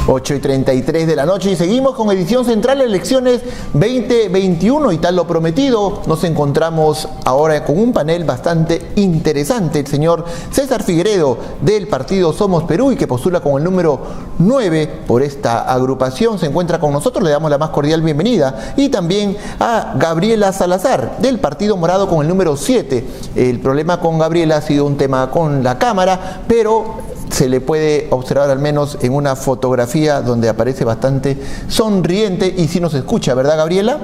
8:33 de la noche y seguimos con edición central elecciones 2021 y tal lo prometido. Nos encontramos ahora con un panel bastante interesante. El señor César Figueredo del partido Somos Perú y que postula con el número 9 por esta agrupación se encuentra con nosotros. Le damos la más cordial bienvenida. Y también a Gabriela Salazar del Partido Morado con el número 7. El problema con Gabriela ha sido un tema con la cámara, pero se le puede observar al menos en una fotografía donde aparece bastante sonriente y sí nos escucha, ¿verdad, Gabriela?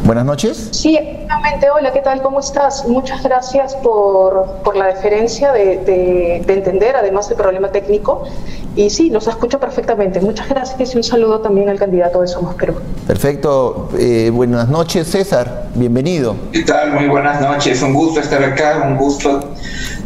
Buenas noches. Sí, efectivamente. Hola, ¿qué tal? ¿Cómo estás? Muchas gracias por la deferencia de entender, además del problema técnico. Y sí, los escucho perfectamente. Muchas gracias y un saludo también al candidato de Somos Perú. Perfecto. Buenas noches, César. Bienvenido. ¿Qué tal? Muy buenas noches. Un gusto estar acá, un gusto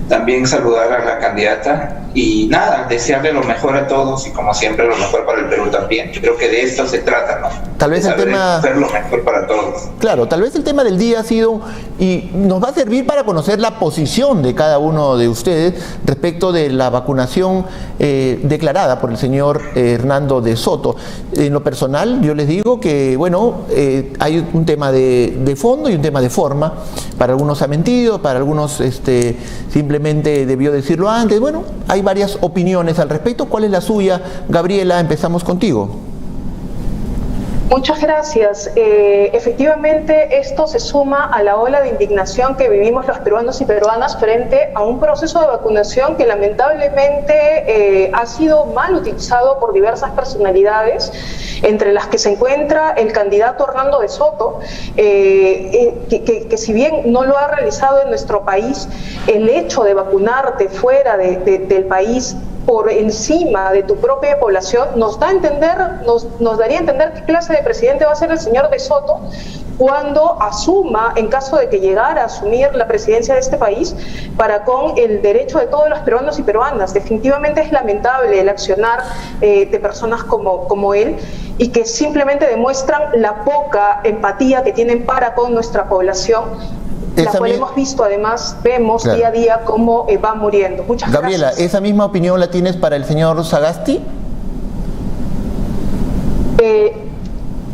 también saludar a la candidata y nada, desearle lo mejor a todos y como siempre lo mejor para el Perú también. Yo creo que de esto se trata, ¿no? Tal vez el tema... hacer lo mejor para todos. Claro, tal vez el tema del día ha sido, y nos va a servir para conocer la posición de cada uno de ustedes respecto de la vacunación declarada por el señor Hernando de Soto. En lo personal, yo les digo que, bueno, hay un tema de fondo y un tema de forma. Para algunos ha mentido, para algunos simplemente debió decirlo antes. Bueno, hay varias opiniones al respecto. ¿Cuál es la suya? Gabriela, empezamos contigo. Muchas gracias. Efectivamente, esto se suma a la ola de indignación que vivimos los peruanos y peruanas frente a un proceso de vacunación que lamentablemente ha sido mal utilizado por diversas personalidades, entre las que se encuentra el candidato Hernando de Soto, que si bien no lo ha realizado en nuestro país, el hecho de vacunarte fuera del país por encima de tu propia población nos daría a entender qué clase de presidente va a ser el señor de Soto cuando asuma, en caso de que llegara a asumir la presidencia de este país, para con el derecho de todos los peruanos y peruanas. Definitivamente es lamentable el accionar de personas como él y que simplemente demuestran la poca empatía que tienen para con nuestra población, la cual hemos visto, además, vemos día a día cómo va muriendo. Muchas Gabriela, gracias. ¿esa misma opinión la tienes para el señor Sagasti?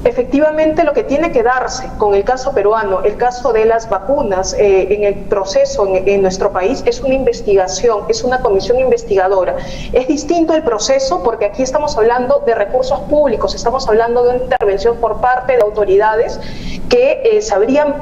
Efectivamente, lo que tiene que darse con el caso peruano, el caso de las vacunas en el proceso en nuestro país, es una investigación, es una comisión investigadora. Es distinto el proceso porque aquí estamos hablando de recursos públicos, estamos hablando de una intervención por parte de autoridades que habrían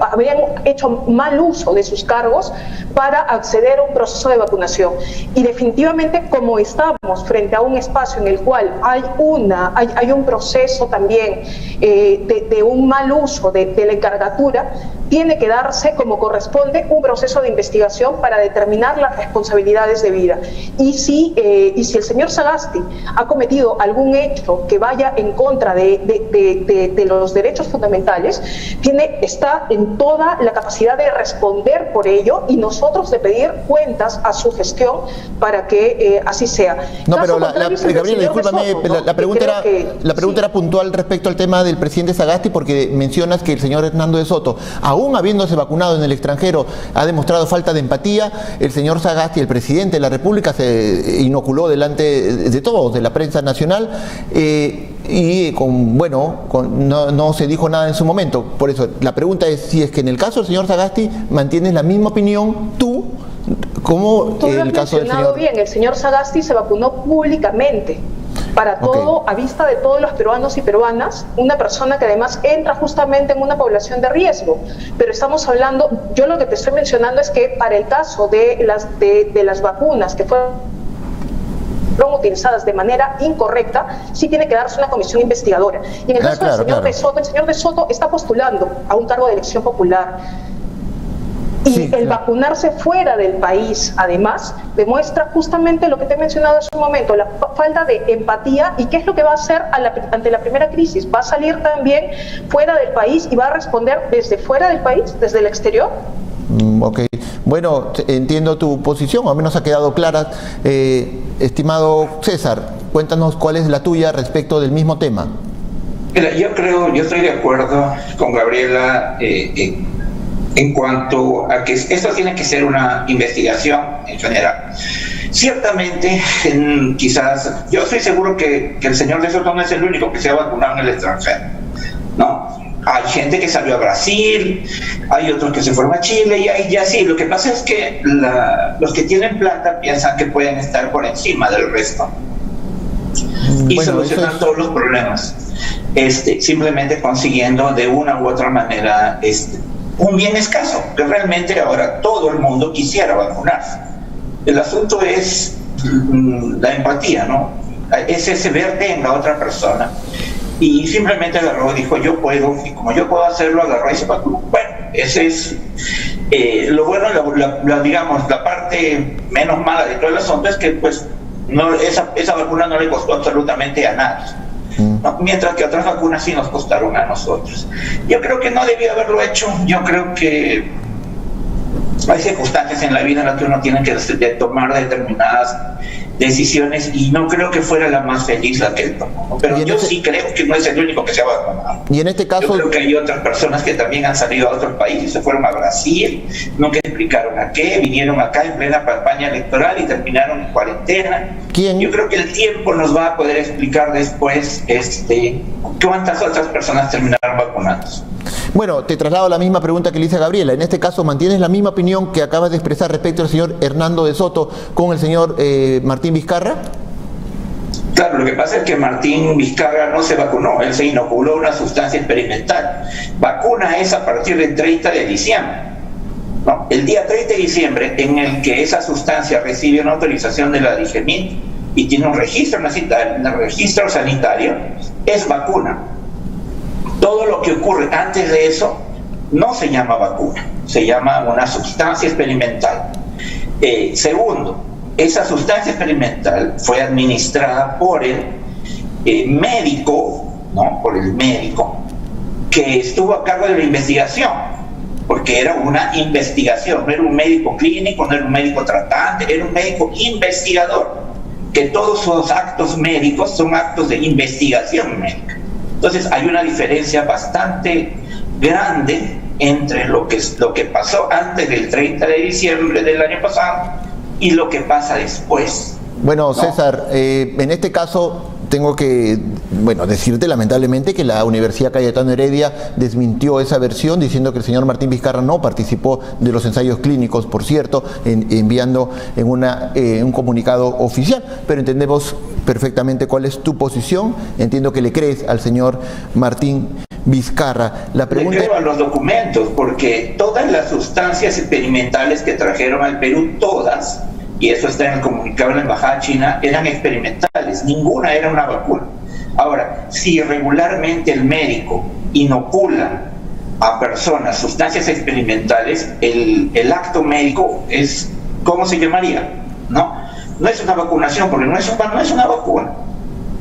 hecho mal uso de sus cargos para acceder a un proceso de vacunación. Y definitivamente, como estamos frente a un espacio en el cual hay un proceso también de un mal uso de la encargatura, tiene que darse como corresponde un proceso de investigación para determinar las responsabilidades debidas. Y si el señor Sagasti ha cometido algún hecho que vaya en contra de los derechos fundamentales, está en toda la capacidad de responder por ello y nosotros de pedir cuentas a su gestión para que así sea. No, pero Gabriela, discúlpame, la pregunta era puntual respecto al tema del presidente Sagasti, porque mencionas que el señor Hernando de Soto, aún habiéndose vacunado en el extranjero, ha demostrado falta de empatía. El señor Sagasti, el presidente de la República, se inoculó delante de todos, de la prensa nacional, y no se dijo nada en su momento. Por eso, la pregunta es si es que en el caso del señor Sagasti mantienes la misma opinión tú, como el caso del señor... Bien, el señor Sagasti se vacunó públicamente, para todo, a vista de todos los peruanos y peruanas, una persona que además entra justamente en una población de riesgo. Pero estamos hablando, yo lo que te estoy mencionando es que para el caso de las vacunas que fueron utilizadas de manera incorrecta, sí tiene que darse una comisión investigadora. Y en el caso del señor de Soto, el señor de Soto está postulando a un cargo de elección popular. Y vacunarse fuera del país, además, demuestra justamente lo que te he mencionado hace un momento, la falta de empatía. ¿Y qué es lo que va a hacer ante la primera crisis? ¿Va a salir también fuera del país y va a responder desde fuera del país, desde el exterior? Ok, bueno, entiendo tu posición, o al menos ha quedado clara. Estimado César, cuéntanos cuál es la tuya respecto del mismo tema. Mira, yo estoy de acuerdo con Gabriela en cuanto a que esto tiene que ser una investigación en general. Ciertamente, quizás, yo estoy seguro que el señor de Soto no es el único que se ha vacunado en el extranjero, ¿no? Hay gente que salió a Brasil, hay otros que se fueron a Chile y así. Lo que pasa es que los que tienen plata piensan que pueden estar por encima del resto y solucionar todos los problemas, simplemente consiguiendo de una u otra manera un bien escaso, que realmente ahora todo el mundo quisiera vacunarse. El asunto es la empatía, ¿no? Es ese verte en la otra persona. Y simplemente agarró, dijo, yo puedo, y como yo puedo hacerlo, agarró y se vacunó. Bueno, ese es lo bueno, digamos, la parte menos mala de todo el asunto es que pues no, esa vacuna no le costó absolutamente a nadie, ¿no? Mientras que otras vacunas sí nos costaron a nosotros. Yo creo que no debió haberlo hecho. Yo creo que hay circunstancias en la vida en las que uno tiene que tomar determinadas decisiones y no creo que fuera la más feliz la que él tomó. Pero yo sí creo que no es el único que se ha vacunado. Y en este caso, yo creo que hay otras personas que también han salido a otros países, se fueron a Brasil, nunca explicaron a qué, vinieron acá en plena campaña electoral y terminaron en cuarentena. ¿Quién? Yo creo que el tiempo nos va a poder explicar después cuántas otras personas terminaron vacunadas. Bueno, te traslado la misma pregunta que le hice a Gabriela. En este caso, ¿mantienes la misma opinión que acabas de expresar respecto al señor Hernando de Soto con el señor Martín Vizcarra? Claro, lo que pasa es que Martín Vizcarra no se vacunó, él se inoculó una sustancia experimental. Vacuna es a partir del 30 de diciembre. No, el día 30 de diciembre, en el que esa sustancia recibe una autorización de la DIGEMIT y tiene un registro sanitario, es vacuna. Todo lo que ocurre antes de eso no se llama vacuna, se llama una sustancia experimental. Segundo, esa sustancia experimental fue administrada por el médico, ¿no? Por el médico que estuvo a cargo de la investigación, porque era una investigación, no era un médico clínico, no era un médico tratante, era un médico investigador, que todos sus actos médicos son actos de investigación médica. Entonces hay una diferencia bastante grande entre lo que pasó antes del 30 de diciembre del año pasado y lo que pasa después. Bueno, César, en este caso tengo que decirte lamentablemente que la Universidad Cayetano Heredia desmintió esa versión diciendo que el señor Martín Vizcarra no participó de los ensayos clínicos, por cierto, enviando en un comunicado oficial, pero entendemos perfectamente cuál es tu posición. Entiendo que le crees al señor Martín Vizcarra. La pregunta... Le creo a los documentos, porque todas las sustancias experimentales que trajeron al Perú, todas, y eso está en el comunicado de la Embajada China, eran experimentales, ninguna era una vacuna. Ahora, si regularmente el médico inocula a personas sustancias experimentales, el acto médico es, ¿cómo se llamaría? No es una vacunación, porque no es una vacuna.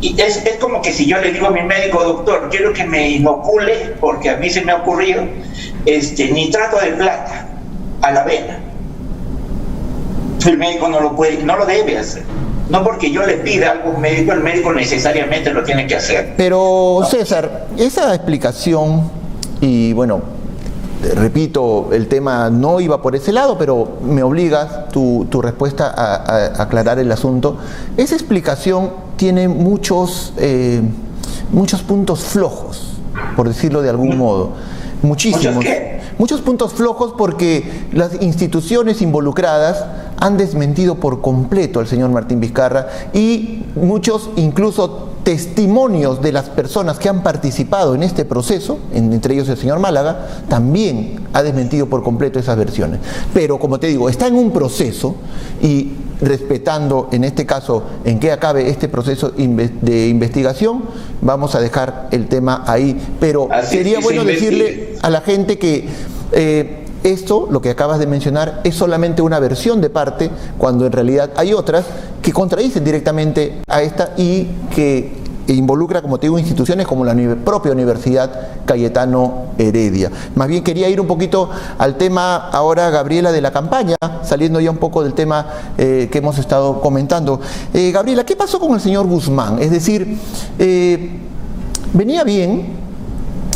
Y es como que si yo le digo a mi médico, doctor, quiero que me inocule, porque a mí se me ha ocurrido, nitrato de plata a la vena. El médico no lo debe hacer. No porque yo le pida algo a un médico, el médico necesariamente lo tiene que hacer. Pero, César, esa explicación, y bueno, repito, el tema no iba por ese lado, pero me obligas tu respuesta a aclarar el asunto. Esa explicación tiene muchos puntos flojos, por decirlo de algún modo. Muchísimos. Muchos puntos flojos, porque las instituciones involucradas han desmentido por completo al señor Martín Vizcarra, y muchos incluso testimonios de las personas que han participado en este proceso, entre ellos el señor Málaga, también ha desmentido por completo esas versiones. Pero como te digo, está en un proceso, y respetando en este caso en que acabe este proceso de investigación, vamos a dejar el tema ahí. Pero sería bueno decirle a la gente que esto, lo que acabas de mencionar, es solamente una versión de parte, cuando en realidad hay otras que contradicen directamente a esta y que involucra, como te digo, instituciones como la propia Universidad Cayetano Heredia. Más bien quería ir un poquito al tema ahora, Gabriela, de la campaña, saliendo ya un poco del tema que hemos estado comentando. Gabriela, ¿qué pasó con el señor Guzmán? Es decir, venía bien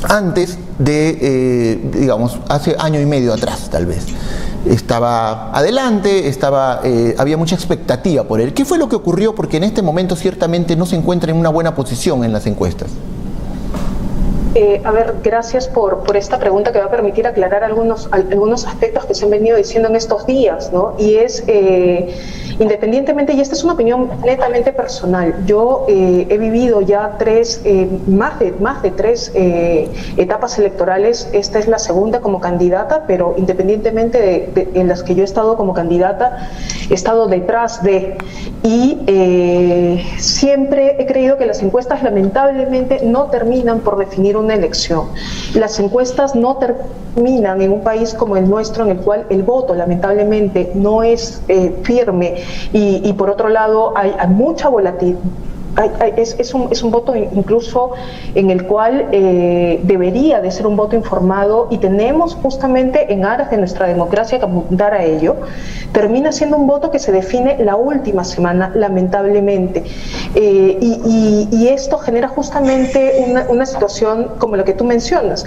antes de, digamos, hace año y medio atrás, tal vez. estaba adelante, había mucha expectativa por él. ¿Qué fue lo que ocurrió? Porque en este momento ciertamente no se encuentra en una buena posición en las encuestas. A ver, gracias por esta pregunta que va a permitir aclarar algunos aspectos que se han venido diciendo en estos días, ¿no? Y es, independientemente, y esta es una opinión netamente personal, yo he vivido ya más de tres etapas electorales. Esta es la segunda como candidata, pero independientemente en las que yo he estado como candidata, he estado detrás de, y siempre he creído que las encuestas lamentablemente no terminan por definir una elección. Las encuestas no terminan en un país como el nuestro, en el cual el voto lamentablemente no es firme, y por otro lado hay mucha volatilidad. Es un voto incluso en el cual debería de ser un voto informado, y tenemos justamente en aras de nuestra democracia que apuntar a ello. Termina siendo un voto que se define la última semana, lamentablemente, y esto genera justamente una situación como la que tú mencionas.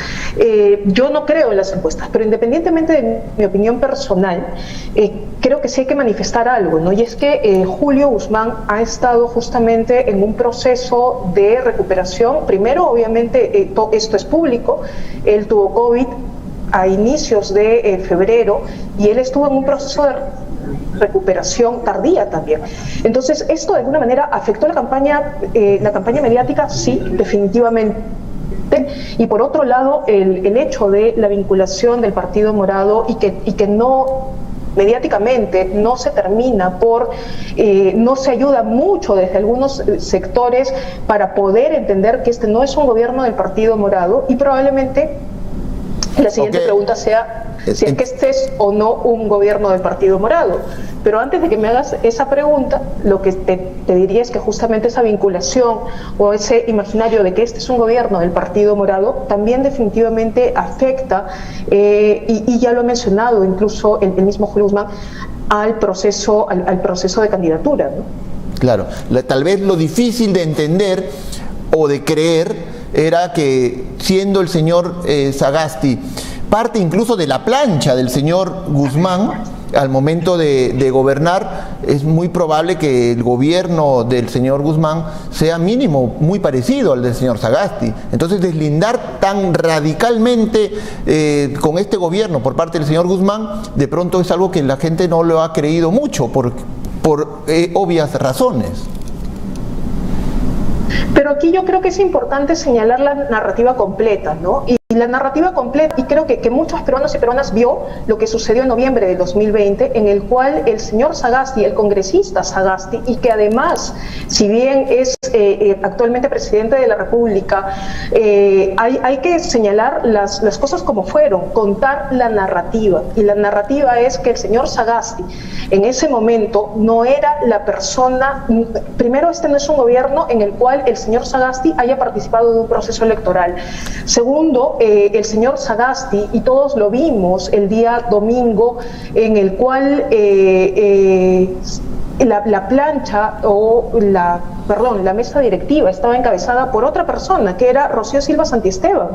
Yo no creo en las encuestas, pero independientemente de mi opinión personal, creo que sí hay que manifestar algo, ¿no? Y es que Julio Guzmán ha estado justamente en un proceso de recuperación. Primero, obviamente, esto es público, él tuvo COVID a inicios de febrero, y él estuvo en un proceso de recuperación tardía también. Entonces, esto de alguna manera afectó la campaña mediática, sí, definitivamente. Y por otro lado, el hecho de la vinculación del Partido Morado y que no mediáticamente no se termina no se ayuda mucho desde algunos sectores para poder entender que este no es un gobierno del Partido Morado, y probablemente la siguiente pregunta sea si es que este es o no un gobierno del Partido Morado. Pero antes de que me hagas esa pregunta, lo que te diría es que justamente esa vinculación o ese imaginario de que este es un gobierno del Partido Morado también definitivamente afecta, y ya lo ha mencionado incluso el mismo Julio Guzmán, al proceso de candidatura, ¿no? Claro, tal vez lo difícil de entender o de creer era que, siendo el señor Sagasti parte incluso de la plancha del señor Guzmán al momento de gobernar, es muy probable que el gobierno del señor Guzmán sea mínimo muy parecido al del señor Sagasti. Entonces, deslindar tan radicalmente con este gobierno por parte del señor Guzmán, de pronto es algo que la gente no lo ha creído mucho por obvias razones. Pero aquí yo creo que es importante señalar la narrativa completa, ¿no? Y la narrativa completa, y creo que muchos peruanos y peruanas vio lo que sucedió en noviembre de 2020, en el cual el señor Sagasti, el congresista Sagasti, y que además, si bien es actualmente presidente de la República, hay que señalar las cosas como fueron, contar la narrativa. Y la narrativa es que el señor Sagasti en ese momento no era la persona. Primero, este no es un gobierno en el cual el señor Sagasti haya participado de un proceso electoral. Segundo, el señor Sagasti, y todos lo vimos el día domingo, en el cual la plancha la mesa directiva estaba encabezada por otra persona, que era Rocío Silva Santiesteban.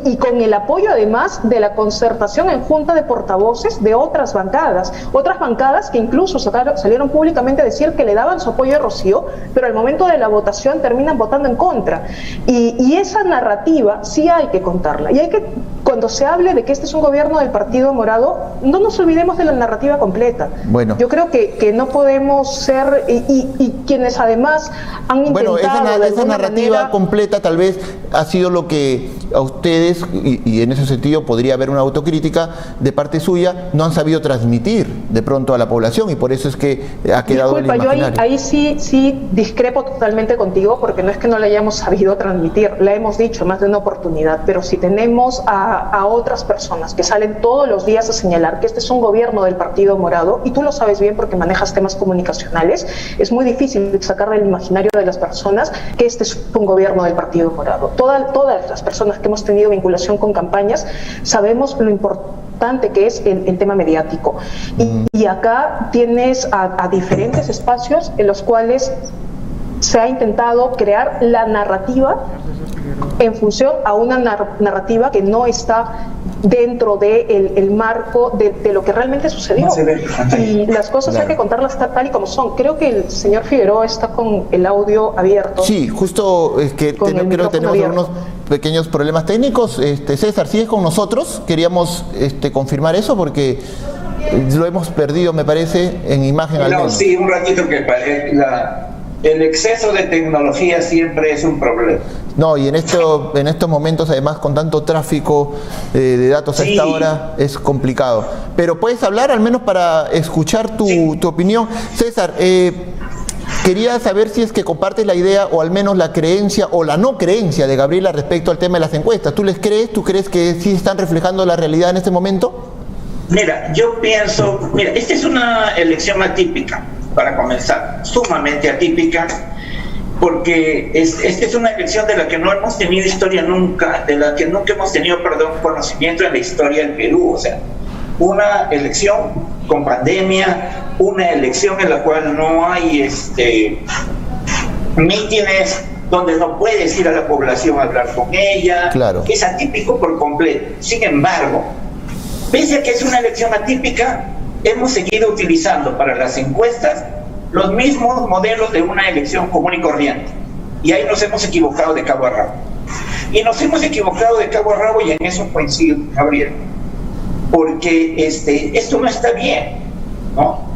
Y con el apoyo además de la concertación en junta de portavoces de otras bancadas que incluso salieron públicamente a decir que le daban su apoyo a Rocío, pero al momento de la votación terminan votando en contra. Y esa narrativa sí hay que contarla, y cuando se hable de que este es un gobierno del Partido Morado, no nos olvidemos de la narrativa completa. Bueno, yo creo que no podemos ser, y quienes además han intentado... Bueno, esa narrativa completa tal vez ha sido lo que a ustedes, y en ese sentido podría haber una autocrítica de parte suya, no han sabido transmitir de pronto a la población, y por eso es que ha quedado en el imaginario. Yo ahí sí discrepo totalmente contigo, porque no es que no la hayamos sabido transmitir, la hemos dicho más de una oportunidad, pero si tenemos a otras personas que salen todos los días a señalar que este es un gobierno del Partido Morado, y tú lo sabes bien porque manejas temas comunicacionales, es muy difícil sacar del imaginario de las personas que este es un gobierno del Partido Morado. Todas las personas que hemos tenido vinculación con campañas sabemos lo importante que es el tema mediático. Y acá tienes a diferentes espacios en los cuales se ha intentado crear la narrativa en función a una narrativa que no está dentro de el marco de lo que realmente sucedió. Y las cosas hay que contarlas tal y como son. Creo que el señor Figueroa está con el audio abierto. Sí, justo es que creo que tenemos algunos pequeños problemas técnicos. César, ¿sigues con nosotros? Queríamos confirmar eso porque lo hemos perdido, me parece, en imagen al menos. Sí, un ratito que el exceso de tecnología siempre es un problema. No, y en estos momentos, además, con tanto tráfico de datos a esta hora, es complicado. Pero puedes hablar, al menos para escuchar tu opinión. César, quería saber si es que compartes la idea, o al menos la creencia, o la no creencia de Gabriela respecto al tema de las encuestas. ¿Tú les crees? ¿Tú crees que sí están reflejando la realidad en este momento? Mira, yo pienso, esta es una elección atípica, para comenzar, sumamente atípica, porque esta es una elección de la que no hemos tenido historia nunca, de la que nunca hemos tenido, conocimiento en la historia del Perú. O sea, una elección con pandemia, una elección en la cual no hay mítines, donde no puedes ir a la población a hablar con ella. Claro. Es atípico por completo. Sin embargo, pese a que es una elección atípica, hemos seguido utilizando para las encuestas los mismos modelos de una elección común y corriente. Y ahí nos hemos equivocado de cabo a rabo. Y nos hemos equivocado de cabo a rabo, y en eso coincido, Gabriel. Porque esto no está bien, ¿no?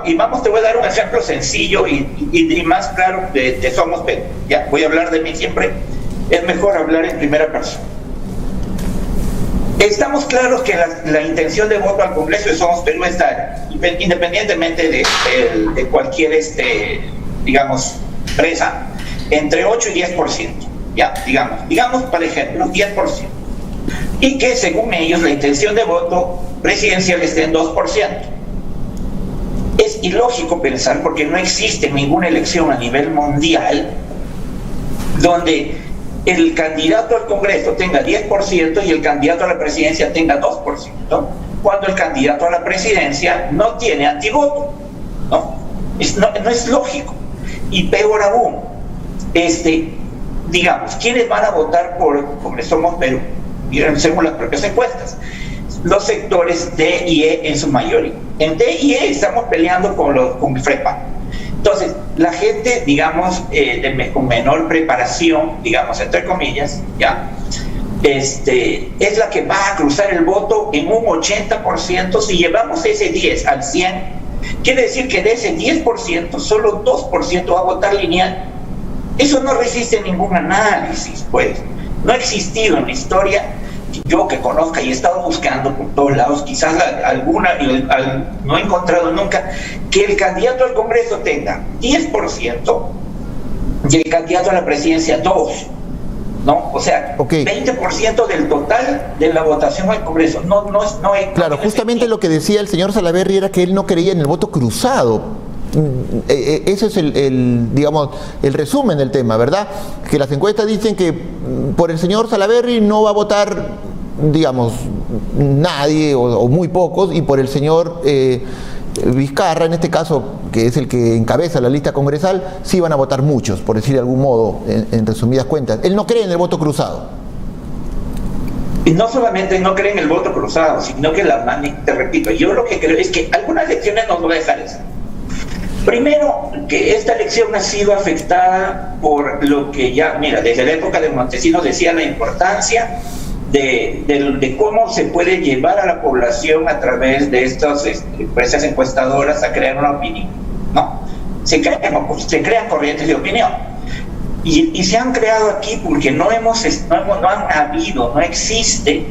Y te voy a dar un ejemplo sencillo y más claro de Somos Perú. Ya, voy a hablar de mí siempre. Es mejor hablar en primera persona. Estamos claros que la intención de voto al Congreso de Somos Perú está, independientemente de cualquier, digamos, presa, entre 8 y 10%, ya, digamos, por ejemplo, 10%. Y que según ellos la intención de voto presidencial esté en 2%. Es ilógico pensar, porque no existe ninguna elección a nivel mundial donde el candidato al Congreso tenga 10% y el candidato a la presidencia tenga 2%, cuando el candidato a la presidencia no tiene antivoto, ¿no? No es lógico. Y peor aún, digamos, ¿quiénes van a votar por Somos Perú? Según las propias encuestas, los sectores D y E en su mayoría. En D y E estamos peleando con FREPA. Entonces, la gente, digamos, con menor preparación, digamos, entre comillas, ya, es la que va a cruzar el voto en un 80%. Si llevamos ese 10 al 100, quiere decir que de ese 10%, solo 2% va a votar lineal. Eso no resiste ningún análisis, pues. No ha existido en la historia, yo que conozca, y he estado buscando por todos lados, quizás alguna, no he encontrado nunca, que el candidato al Congreso tenga 10% y el candidato a la presidencia 2%, ¿no? O sea, 20% del total de la votación al Congreso. No hay. Claro, justamente lo que decía el señor Salaverry era que él no creía en el voto cruzado. Ese es digamos, el resumen del tema, ¿verdad? Que las encuestas dicen que por el señor Salaverry no va a votar, digamos, nadie o muy pocos, y por el señor Vizcarra, en este caso, que es el que encabeza la lista congresal, sí van a votar muchos, por decir de algún modo, en resumidas cuentas. Él no cree en el voto cruzado. Y no solamente no cree en el voto cruzado, sino que te repito, yo lo que creo es que algunas elecciones nos van a dejar eso. Primero, que esta elección ha sido afectada por lo que ya, desde la época de Montesinos decía la importancia de cómo se puede llevar a la población a través de estas empresas encuestadoras a crear una opinión, ¿no? Se crean corrientes de opinión. Y se han creado aquí porque no existe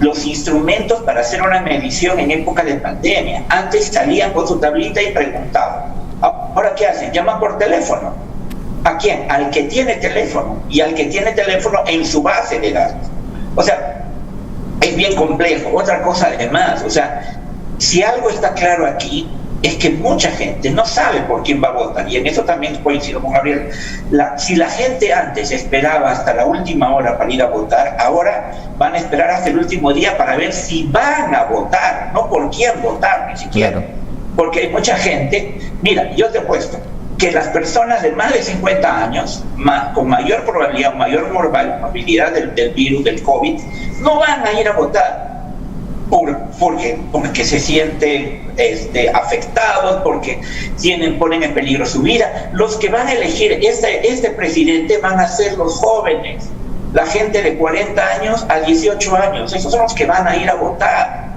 los instrumentos para hacer una medición en época de pandemia. Antes salían con su tablita y preguntaban. Ahora, ¿qué hacen? Llaman por teléfono. ¿A quién? Al que tiene teléfono, y al que tiene teléfono en su base de datos. O sea, es bien complejo. Otra cosa además, o sea, si algo está claro aquí, es que mucha gente no sabe por quién va a votar, y en eso también coincido con Gabriel. Si la gente antes esperaba hasta la última hora para ir a votar, ahora van a esperar hasta el último día para ver si van a votar, no por quién votar ni siquiera. Claro. Porque hay mucha gente, yo te apuesto que las personas de más de 50 años, con mayor probabilidad, mayor morbilidad del virus, del COVID, no van a ir a votar. porque se sienten afectados, porque ponen en peligro su vida. Los que van a elegir este presidente van a ser los jóvenes, la gente de 40 años a 18 años, esos son los que van a ir a votar.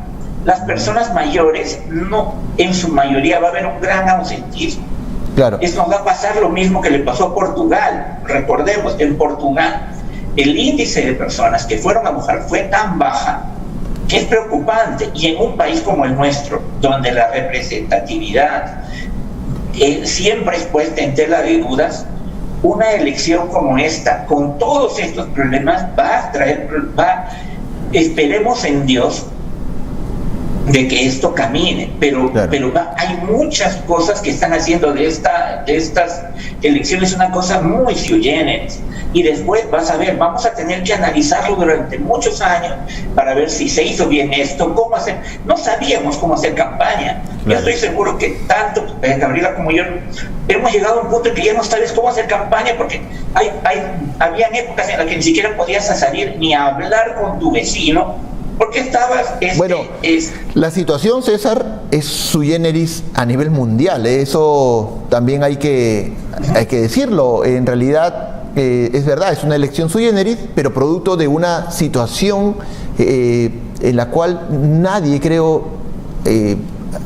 Las personas mayores, no, en su mayoría va a haber un gran ausentismo. Claro. Nos va a pasar lo mismo que le pasó a Portugal. Recordemos, en Portugal el índice de personas que fueron a votar fue tan baja que es preocupante, y en un país como el nuestro, donde la representatividad siempre es puesta en tela de dudas, una elección como esta, con todos estos problemas, esperemos en Dios de que esto camine, pero hay muchas cosas que están haciendo de estas elecciones una cosa muy sui generis, y después vas a ver, vamos a tener que analizarlo durante muchos años para ver si se hizo bien esto, cómo hacer. No sabíamos cómo hacer campaña. Yo estoy seguro que tanto Gabriela como yo hemos llegado a un punto en que ya no sabes cómo hacer campaña, porque habían épocas en las que ni siquiera podías salir ni a hablar con tu vecino, porque estabas... la situación, César, es sui generis a nivel mundial, eso también hay que decirlo. En realidad, es verdad, es una elección sui generis, pero producto de una situación en la cual nadie, creo,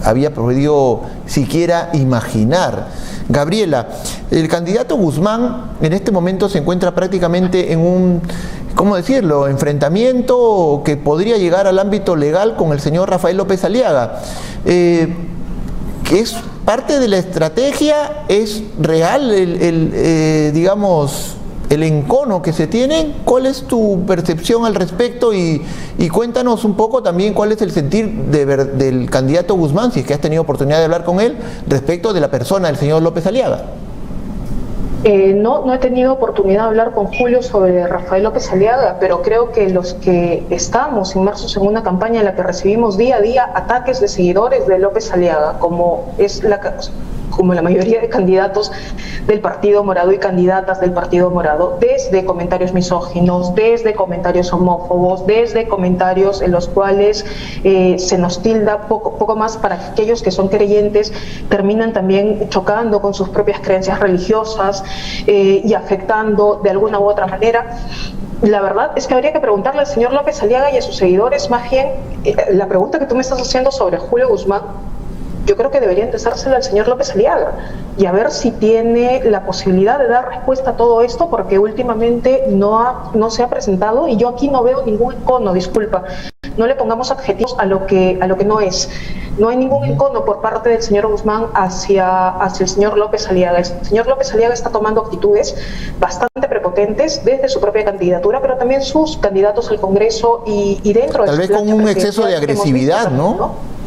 había podido siquiera imaginar. Gabriela, el candidato Guzmán en este momento se encuentra prácticamente en un, ¿cómo decirlo?, enfrentamiento que podría llegar al ámbito legal con el señor Rafael López Aliaga. ¿Que es parte de la estrategia? ¿Es real digamos, el encono que se tiene? ¿Cuál es tu percepción al respecto? Y cuéntanos un poco también cuál es el sentir del candidato Guzmán, si es que has tenido oportunidad de hablar con él, respecto de la persona del señor López Aliaga. No he tenido oportunidad de hablar con Julio sobre Rafael López Aliaga, pero creo que los que estamos inmersos en una campaña en la que recibimos día a día ataques de seguidores de López Aliaga, como la mayoría de candidatos del Partido Morado y candidatas del Partido Morado, desde comentarios misóginos, desde comentarios homófobos, desde comentarios en los cuales se nos tilda poco más para que aquellos que son creyentes terminan también chocando con sus propias creencias religiosas y afectando de alguna u otra manera. La verdad es que habría que preguntarle al señor López Aliaga y a sus seguidores, más bien, la pregunta que tú me estás haciendo sobre Julio Guzmán, yo creo que debería empezársela al señor López Aliaga y a ver si tiene la posibilidad de dar respuesta a todo esto, porque últimamente no se ha presentado, y yo aquí no veo ningún encono, disculpa, no le pongamos adjetivos a lo que no es. No hay ningún encono por parte del señor Guzmán hacia el señor López Aliaga. El señor López Aliaga está tomando actitudes bastante prepotentes desde su propia candidatura, pero también sus candidatos al Congreso y dentro de tal vez con un exceso de agresividad, ¿no?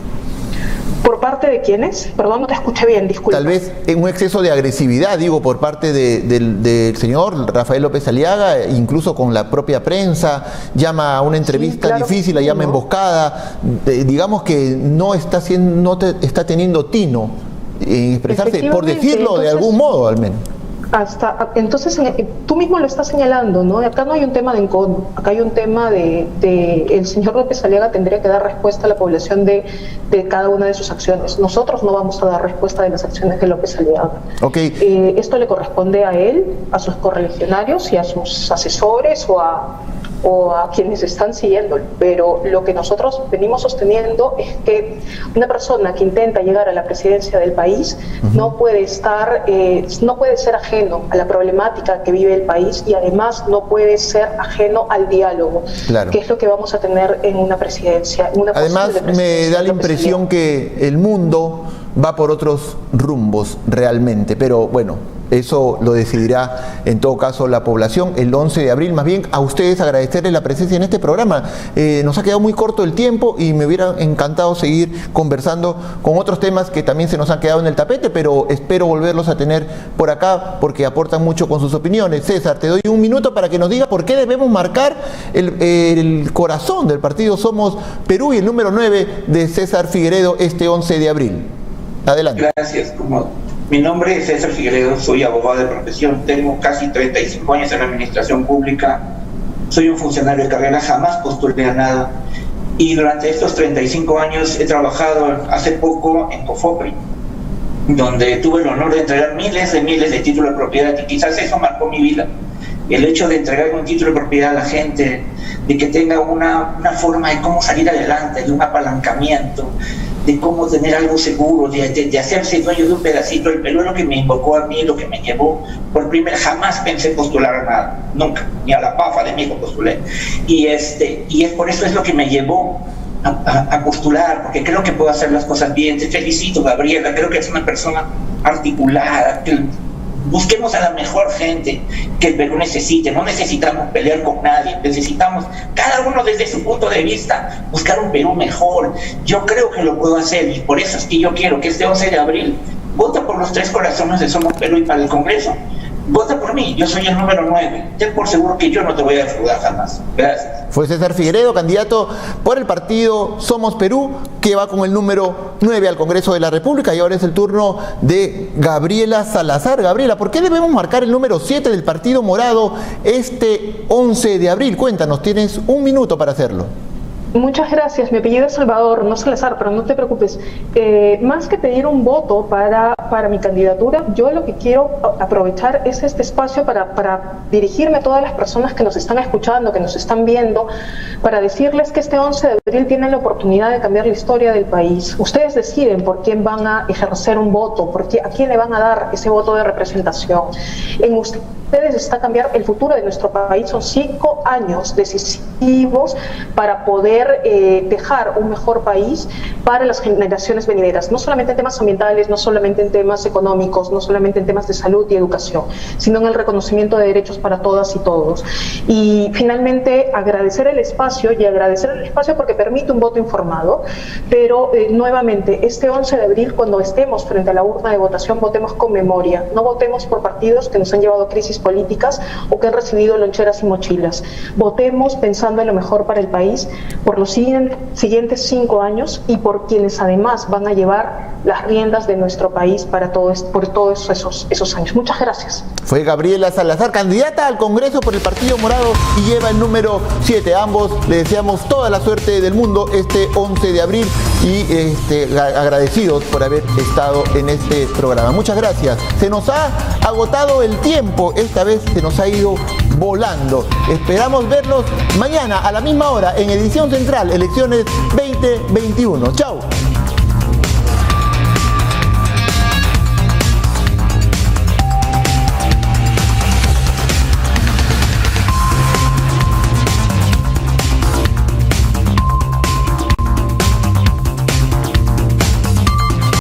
¿Por parte de quiénes? Perdón, no te escuché bien, disculpa. Tal vez en un exceso de agresividad, digo, por parte del señor Rafael López Aliaga, incluso con la propia prensa, llama a una entrevista difícil, la llama emboscada, digamos que no está teniendo tino en expresarse, por decirlo de algún modo al menos. Entonces, tú mismo lo estás señalando, ¿no? Acá no hay un tema de encono, acá hay un tema de el señor López Aliaga tendría que dar respuesta a la población de cada una de sus acciones. Nosotros no vamos a dar respuesta de las acciones de López Aliaga. Okay. Esto le corresponde a él, a sus correligionarios y a sus asesores o a quienes están siguiéndolo, pero lo que nosotros venimos sosteniendo es que una persona que intenta llegar a la presidencia del país no puede ser ajeno a la problemática que vive el país, y además no puede ser ajeno al diálogo, que es lo que vamos a tener en una presidencia. Además, me da la impresión que el mundo va por otros rumbos realmente, pero bueno, eso lo decidirá en todo caso la población el 11 de abril. Más bien a ustedes agradecerles la presencia en este programa. Nos ha quedado muy corto el tiempo y me hubiera encantado seguir conversando con otros temas que también se nos han quedado en el tapete, pero espero volverlos a tener por acá porque aportan mucho con sus opiniones. César, te doy un minuto para que nos digas por qué debemos marcar el corazón del partido Somos Perú y el número 9 de César Figueredo este 11 de abril. Adelante. Gracias. Mi nombre es César Figueredo, soy abogado de profesión, tengo casi 35 años en la administración pública, soy un funcionario de carrera, jamás postulé a nada Y durante estos 35 años he trabajado hace poco en COFOPRI, donde tuve el honor de entregar miles de títulos de propiedad, y quizás eso marcó mi vida. El hecho de entregar un título de propiedad a la gente, de que tenga una forma de cómo salir adelante, de un apalancamiento, de cómo tener algo seguro, de hacerse dueño de un pedacito del Perú, es lo que me invocó a mí, lo que me llevó por primera. Jamás pensé postular a nada, nunca, ni a la PAFA de México postulé. Y es por eso es lo que me llevó a postular, porque creo que puedo hacer las cosas bien. Te felicito, Gabriela, creo que es una persona articulada, que busquemos a la mejor gente que el Perú necesite. No necesitamos pelear con nadie, necesitamos, cada uno desde su punto de vista, buscar un Perú mejor. Yo creo que lo puedo hacer, y por eso es que yo quiero que este 11 de abril vota por los 3 corazones de Somos Perú, y para el Congreso vota por mí, yo soy el número 9. Ten por seguro que yo no te voy a defraudar jamás. Gracias. Fue César Figueredo, candidato por el partido Somos Perú, que va con el número 9 al Congreso de la República. Y ahora es el turno de Gabriela Salazar. Gabriela, ¿por qué debemos marcar el número 7 del Partido Morado este 11 de abril? Cuéntanos, tienes un minuto para hacerlo. Muchas gracias. Mi apellido es Salvador, no Salazar, pero no te preocupes. Más que pedir un voto para mi candidatura, yo lo que quiero aprovechar es este espacio para dirigirme a todas las personas que nos están escuchando, que nos están viendo, para decirles que este 11 de abril tienen la oportunidad de cambiar la historia del país. Ustedes deciden por quién van a ejercer un voto, a quién le van a dar ese voto de representación. En ustedes está cambiar el futuro de nuestro país. Son 5 años decisivos para poder dejar un mejor país para las generaciones venideras, no solamente en temas ambientales, no solamente en temas económicos, no solamente en temas de salud y educación, sino en el reconocimiento de derechos para todas y todos. Y finalmente agradecer el espacio porque permite un voto informado, pero nuevamente este 11 de abril, cuando estemos frente a la urna de votación, votemos con memoria, no votemos por partidos que nos han llevado a crisis políticas o que han recibido loncheras y mochilas. Votemos pensando en lo mejor para el país, por los siguientes 5 años, y por quienes además van a llevar las riendas de nuestro país por todos esos años. Muchas gracias. Fue Gabriela Salazar, candidata al Congreso por el Partido Morado, y lleva el número 7. A ambos le deseamos toda la suerte del mundo este 11 de abril y agradecidos por haber estado en este programa. Muchas gracias. Se nos ha agotado el tiempo, esta vez se nos ha ido volando. Esperamos verlos mañana a la misma hora en Edición Central, Elecciones 2021. Chao.